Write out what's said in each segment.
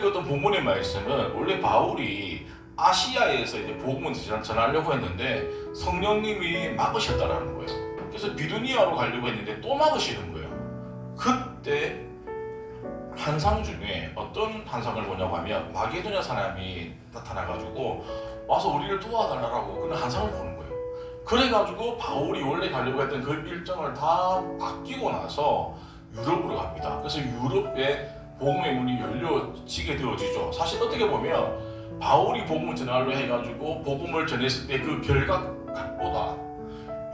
읽었던 본문의 말씀은 원래 바울이 아시아에서 이제 복음을 전하려고 했는데 성령님이 막으셨다라는 거예요. 그래서 비두니아로 가려고 했는데 또 막으시는 거예요. 그때 환상 중에 어떤 환상을 보냐고 하면 마게도냐 사람이 나타나가지고 와서 우리를 도와달라고 그런 환상을 보는 거예요. 그래가지고 바울이 원래 가려고 했던 그 일정을 다 바뀌고 나서 유럽으로 갑니다. 그래서 유럽에 복음의 문이 열려지게 되어지죠. 사실 어떻게 보면 바울이 복음을 전하려 해가지고 복음을 전했을 때 그 결과값보다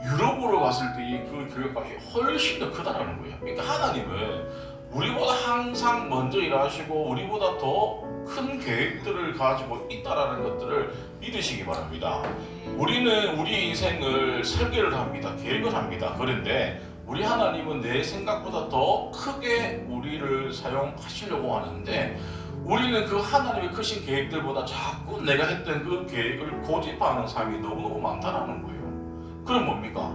유럽으로 갔을 때 그 결과값이 훨씬 더 크다는 거예요. 그러니까 하나님은 우리보다 항상 먼저 일하시고 우리보다 더 큰 계획들을 가지고 있다라는 것들을 믿으시기 바랍니다. 우리는 우리 인생을 설계를 합니다. 계획을 합니다. 그런데 우리 하나님은 내 생각보다 더 크게 우리를 사용하시려고 하는데 우리는 그 하나님의 크신 계획들보다 자꾸 내가 했던 그 계획을 고집하는 삶이 너무너무 많다는 거예요. 그럼 뭡니까?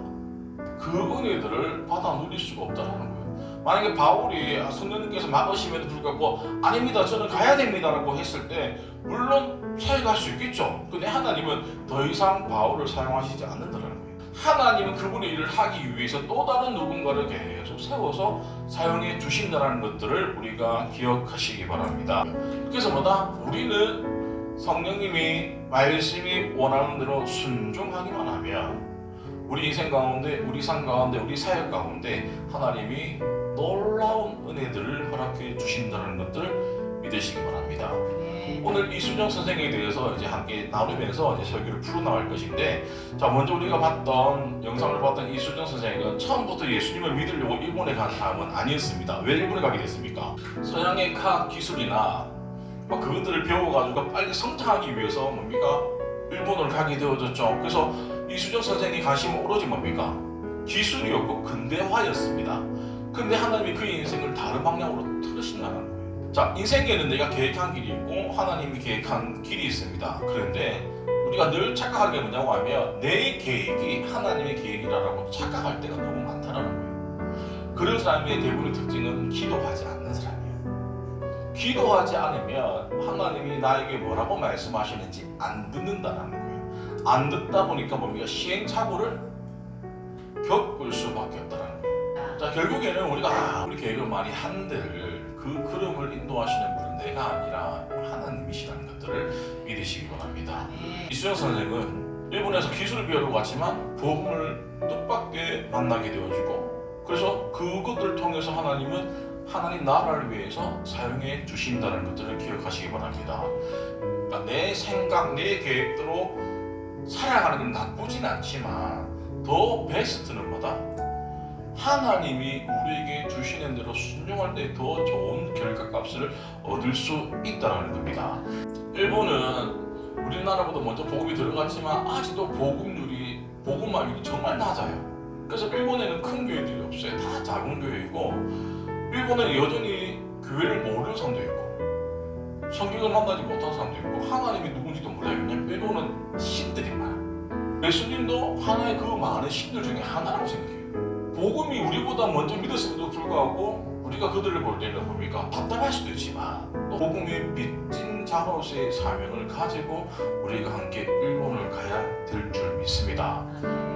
그 은혜들을 받아 누릴 수가 없다는 거예요. 만약에 바울이 성령님께서 막으심에도 불구하고 아닙니다, 저는 가야 됩니다라고 했을 때 물론 사역할 수 있겠죠. 근데 하나님은 더 이상 바울을 사용하시지 않는다는 거예요. 하나님은 그분의 일을 하기 위해서 또 다른 누군가를 계속 세워서 사용해 주신다는 것들을 우리가 기억하시기 바랍니다. 그래서 우리는 성령님이 말씀이 원하는 대로 순종하기만 하면 우리 인생 가운데, 우리 삶 가운데, 우리 사역 가운데 하나님이 놀라운 은혜들을 허락해 주신다는 것들을 믿으시기 바랍니다. 오늘 이순정 선생에 대해서 이제 함께 나누면서 이제 설교를 풀어나갈 것인데, 자, 먼저 우리가 봤던 영상을 봤던 이순정 선생은 처음부터 예수님을 믿으려고 일본에 간 사람은 아니었습니다. 왜 일본에 가게 됐습니까? 서양의 과학 기술이나 그것들을 배워가지고 빨리 성장하기 위해서 일본을 가게 되어졌죠. 그래서 이순정 선생이 가시면 오로지 기술이었고 근대화였습니다. 근데 하나님이 그의 인생을 다른 방향으로 틀으신다는 거예요. 자, 인생에는 내가 계획한 길이 있고 하나님이 계획한 길이 있습니다. 그런데 우리가 늘 착각하는 게 뭐냐고 하면 내 계획이 하나님의 계획이라고 착각할 때가 너무 많다는 거예요. 그런 사람의 대부분의 특징은 기도하지 않는 사람이에요. 기도하지 않으면 하나님이 나에게 뭐라고 말씀하시는지 안 듣는다는 거예요. 안 듣다 보니까 시행착오를 겪을 수밖에 없다는 거예요. 자, 결국에는 우리가 우리 계획을 많이 한들 그 걸음을 인도하시는 분은 내가 아니라 하나님이시라는 것들을 믿으시기 바랍니다. 이수영 선생은 일본에서 기술을 배우러 갔지만 복음을 뜻밖의 만나게 되어지고 그래서 그것들을 통해서 하나님은 하나님 나라를 위해서 사용해 주신다는 것들을 기억하시기 바랍니다. 그러니까 내 생각, 내 계획대로 살아가는 건 나쁘진 않지만 더 베스트는 하나님이 우리에게 주시는 대로 순종할 때 더 좋은 결과값을 얻을 수 있다는 겁니다. 일본은 우리나라보다 먼저 복음이 들어갔지만 아직도 복음화율이 정말 낮아요. 그래서 일본에는 큰 교회들이 없어요. 다 작은 교회이고 일본은 여전히 교회를 모르는 사람도 있고 성경을 만나지 못한 사람도 있고 하나님이 누군지도 몰라요. 왜냐면 일본은 신들이 많아요. 예수님도 하나의 그 많은 신들 중에 하나라고 생각해요. 복음이 우리보다 먼저 믿었음에도 불구하고 우리가 그들을 볼 때는 답답할 수도 있지만 또 복음의 빚진 자로서의 사명을 가지고 우리가 함께 일본을 가야 될 줄 믿습니다.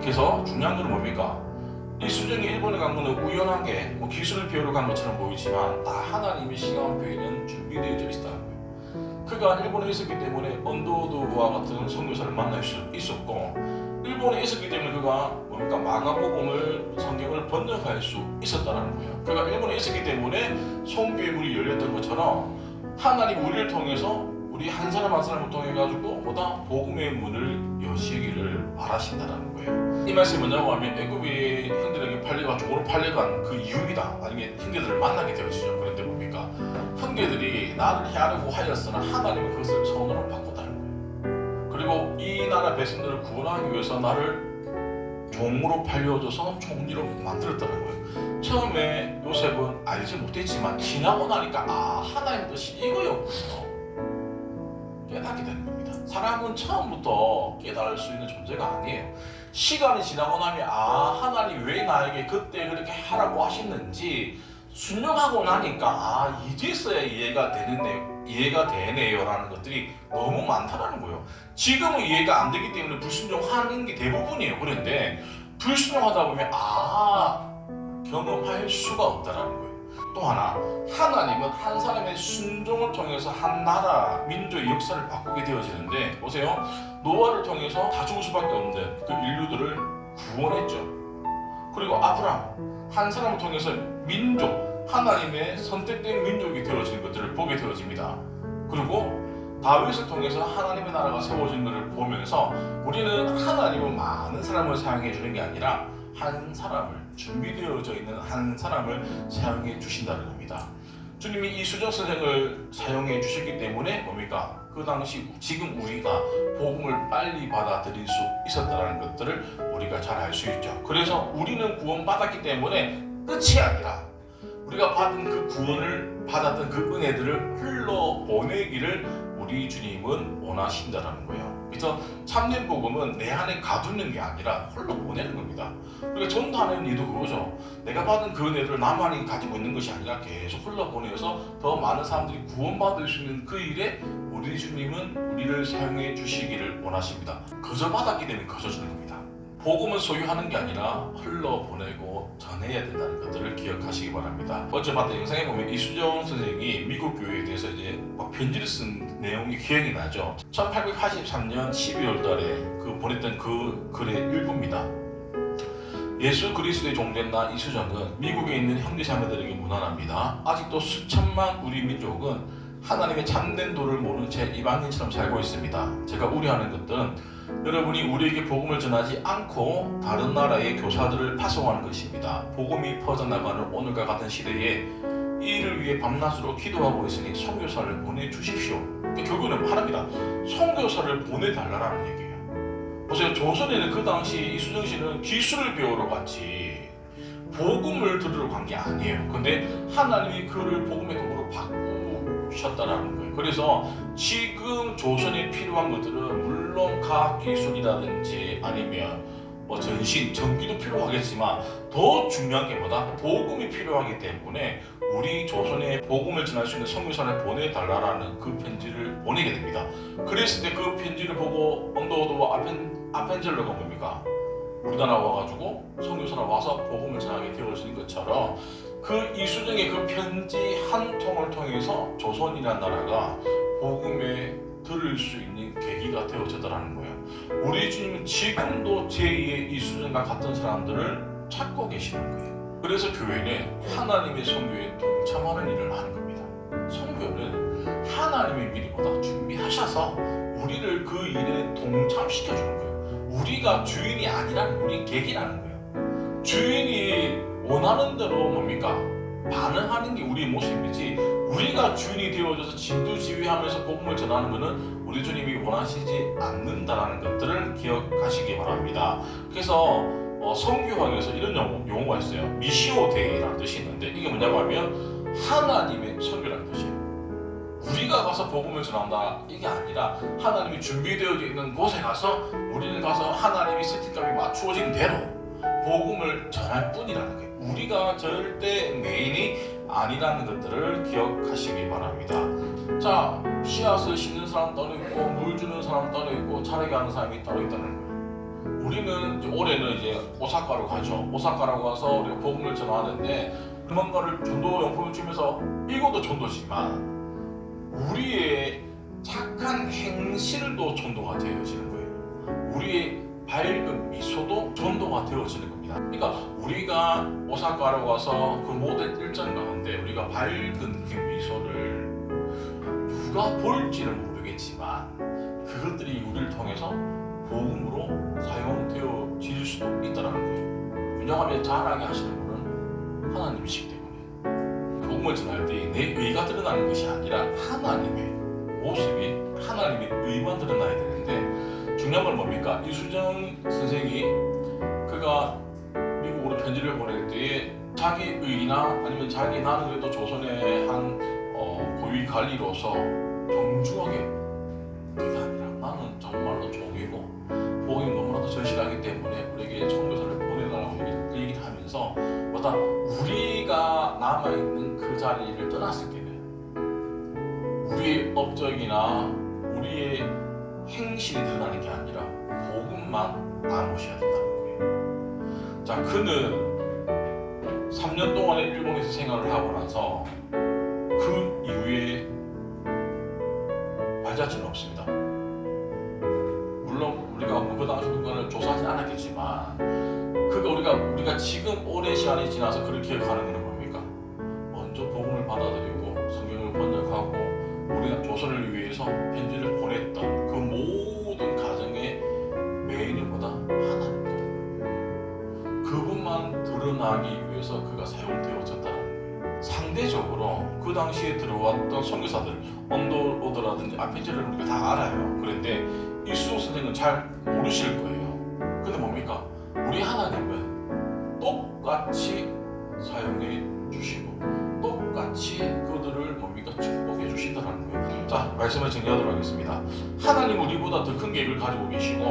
그래서 중요한 건 이수정이 일본에 간 것은 우연하게 기술을 배우러 간 것처럼 보이지만 다 하나님의 시간표에는 준비되어져 있다는 거예요. 그가 일본에 있었기 때문에 언더우드와 같은 선교사를 만날 수 있었고 일본에 있었기 때문에 그가 마가복음을 성경을 번역할 수 있었다는 거예요. 그가 일본에 있었기 때문에 성교의 문이 열렸던 것처럼 하나님 우리를 통해서 우리 한 사람 한 사람을 통해 가지고 복음의 문을 여시기를 바라신다는 거예요. 이 말씀이 뭐냐고 하면 애굽이 형들에게 종으로 팔려간 그 이유이다. 아니면 형제들을 만나게 되어지죠. 그런데 형제들이 나를 해하려고 하였으나 하나님은 그것을 선으로 바꿨다는 거예요. 그리고 이 나라 백성들을 구원하기 위해서 나를 종으로 팔려줘서 총리로 만들었다는 거예요. 처음에 요셉은 알지 못했지만 지나고 나니까 하나님 뜻이 이거였군요. 깨닫게 되는 겁니다. 사람은 처음부터 깨달을 수 있는 존재가 아니에요. 시간이 지나고 나면 하나님 왜 나에게 그때 그렇게 하라고 하셨는지 순종하고 나니까 이제서야 이해가 되네요라는 것들이 너무 많다라는 거예요. 지금은 이해가 안 되기 때문에 불순종하는 게 대부분이에요. 그런데 불순종하다 보면 경험할 수가 없다라는 거예요. 또 하나, 하나님은 한 사람의 순종을 통해서 한 나라, 민족의 역사를 바꾸게 되어지는데, 보세요. 노아를 통해서 다 죽을 수밖에 없는 그 인류들을 구원했죠. 그리고 아브라함, 한 사람을 통해서 하나님의 선택된 민족이 되어지는 것들을 보게 되어집니다. 그리고 다윗을 통해서 하나님의 나라가 세워진 것을 보면서 우리는 하나님은 많은 사람을 사용해 주는 게 아니라 한 사람을, 준비되어져 있는 한 사람을 사용해 주신다는 겁니다. 주님이 이수정 선생을 사용해 주셨기 때문에 뭡니까? 그 당시 지금 우리가 복음을 빨리 받아들일 수 있었다는 것들을 우리가 잘 알 수 있죠. 그래서 우리는 구원받았기 때문에 끝이 아니라 우리가 받은 그 구원을 받았던 그 은혜들을 흘러보내기를 우리 주님은 원하신다는 거예요. 그래서 참된 복음은 내 안에 가두는 게 아니라 흘러보내는 겁니다. 우리가 전도하는 일도 그거죠. 내가 받은 그 은혜를 나만이 가지고 있는 것이 아니라 계속 흘러보내서 더 많은 사람들이 구원받을 수 있는 그 일에 우리 주님은 우리를 사용해 주시기를 원하십니다. 거저 받았기 때문에 거저 주는 겁니다. 복음은 소유하는 게 아니라 흘러보내고 전해야 된다는 것들을 기억하시기 바랍니다. 어제 봤던 영상에 보면 이수정 선생이 미국 교회에 대해서 이제 막 편지를 쓴 내용이 기억이 나죠. 1883년 12월 달에 보냈던 그 글의 일부입니다. 예수 그리스도의 종된 나 이수정은 미국에 있는 형제자매들에게 문안합니다. 아직도 수천만 우리 민족은 하나님의 참된 도를 모르는 채 이방인처럼 살고 있습니다. 제가 우려하는 것들은 여러분이 우리에게 복음을 전하지 않고 다른 나라의 교사들을 파송하는 것입니다. 복음이 퍼져나가는 오늘과 같은 시대에 이 일을 위해 밤낮으로 기도하고 있으니 선교사를 보내주십시오. 결국은 말합니다. 선교사를 보내달라는 얘기예요. 보세요. 조선에는 그 당시 이수정 씨는 기술을 배우러 갔지 복음을 들으러 간 게 아니에요. 근데 하나님이 그를 복음의 도구로 바꾸셨다라는 거예요. 그래서 지금 조선에 필요한 것들은 물론 과학기술이라든지 아니면 전신, 전기도 필요하겠지만 더 중요한 게 뭐다? 복음이 필요하기 때문에 우리 조선에 복음을 전할 수 있는 선교사를 보내달라는 그 편지를 보내게 됩니다. 그랬을 때 그 편지를 보고 언더우드와 아펜젤러가 뭡니까? 우리나라 와가지고 선교사가 와서 복음을 전하게 되어지는 것처럼 그 이수정의 그 편지 한 통을 통해서 조선이라는 나라가 복음에 들을 수 있는 계기가 되어졌다는 거예요. 우리 주님은 지금도 제2의 이수정과 같은 사람들을 찾고 계시는 거예요. 그래서 교회는 하나님의 선교에 동참하는 일을 하는 겁니다. 선교는 하나님의 미리보다 준비하셔서 우리를 그 일에 동참시켜주는 거예요. 우리가 주인이 아니라는 거예요. 우리는 객이라는 거예요. 주인이 원하는 대로 뭡니까? 반응하는 게 우리의 모습이지 우리가 주인이 되어져서 진두지휘하면서 복음을 전하는 것은 우리 주님이 원하시지 않는다는 것들을 기억하시기 바랍니다. 그래서 성교학에서 이런 용어가 있어요. 미시오데이라는 뜻이 있는데 이게 뭐냐고 하면 하나님의 선교라는 뜻이에요. 우리가 가서 복음을 전한다 이게 아니라 하나님이 준비되어 있는 곳에 가서 우리는 가서 하나님이 세팅감이 맞추어진 대로 복음을 전할 뿐이라는 거예요. 우리가 절대 메인이 아니라는 것들을 기억하시기 바랍니다. 자, 씨앗을 심는 사람 따로 있고 물 주는 사람 따로 있고 자라게 하는 사람이 따로 있다는 거예요. 우리는 올해는 이제 오사카로 가죠. 오사카라고 가서 우리가 복음을 전하는데 뭔가를 전도 용품을 주면서 이것도 전도지만 우리의 착한 행실도 전도가 되어지는 거예요. 우리의 밝은 미소도 전도가 되어지는 겁니다. 그러니까 우리가 오사카로 가서 그 모든 일정 가운데 우리가 밝은 그 미소를 누가 볼지는 모르겠지만 그것들이 우리를 통해서 복음으로 사용되어질 수도 있다는 거예요. 왜냐하면 잘하게 하시는 분은 하나님이시기 때문에 복음을 전할 때 내 의가 드러나는 것이 아니라 하나님의 모습이 하나님의 의만 드러나야 되는데 중요한 건 뭡니까? 이수정 선생이 그가 미국으로 편지를 보낼 때에 자기 의나 아니면 나는 그래도 조선의 한 고위 관리로서 정중하게 그게 아니라 나는 정말로 종이고 복음이 너무나도 절실하기 때문에 우리에게 선교사를 보내달라고 얘기를 하면서 우리가 우리가 남아있는 그 자리를 떠났을 때는 우리의 업적이나 우리의 행실이 드러나는 게 아니라 복음만 남으셔야 된다는 거예요. 자, 그는 3년 동안의 일본에서 생활을 하고 나서 그 이후에 발자취는 없습니다. 물론 우리가 그 당시 그거를 조사하지 않았겠지만 우리가 지금 오랜 시간이 지나서 그를 기억하는 것은 뭡니까? 먼저 복음을 받아들이고 성경을 번역하고 우리가 조선을 위해서 편지를 보냈던 그 모든 가정의 메인은 뭐다? 하나님입니다. 그분만 드러나기 위해서 그가 사용되어졌다는 거예요. 상대적으로 그 당시에 들어왔던 선교사들, 언더로드라든지 아펜젤을 우리가 다 알아요. 그런데 이 수석 선생은 잘 모르실 거예요. 근데 뭡니까? 우리 하나님은 똑같이 사용해 주시고 똑같이 그들을 뭡니까? 축복해 주신다는 거예요. 자, 말씀을 정리하도록 하겠습니다. 하나님 우리보다 더 큰 계획을 가지고 계시고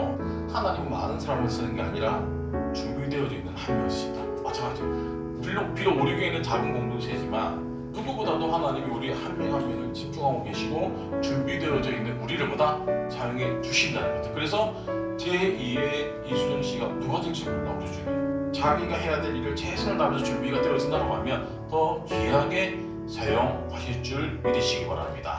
하나님은 많은 사람을 쓰는 게 아니라 준비되어져 있는 한 명이시다. 마찬가지로 비록 우리 교회는 작은 공동체지만 누구보다도 하나님이 우리 한 명 한 명을 집중하고 계시고 준비되어져 있는 우리를 보다 사용해 주신다는 거죠. 그래서 제2의 이수정 씨가 누가 될지 몰라. 우리 중에 자기가 해야 될 일을 최선을 다해서 준비가 되어 있다고 하면 더 귀하게 사용하실 줄 믿으시기 바랍니다.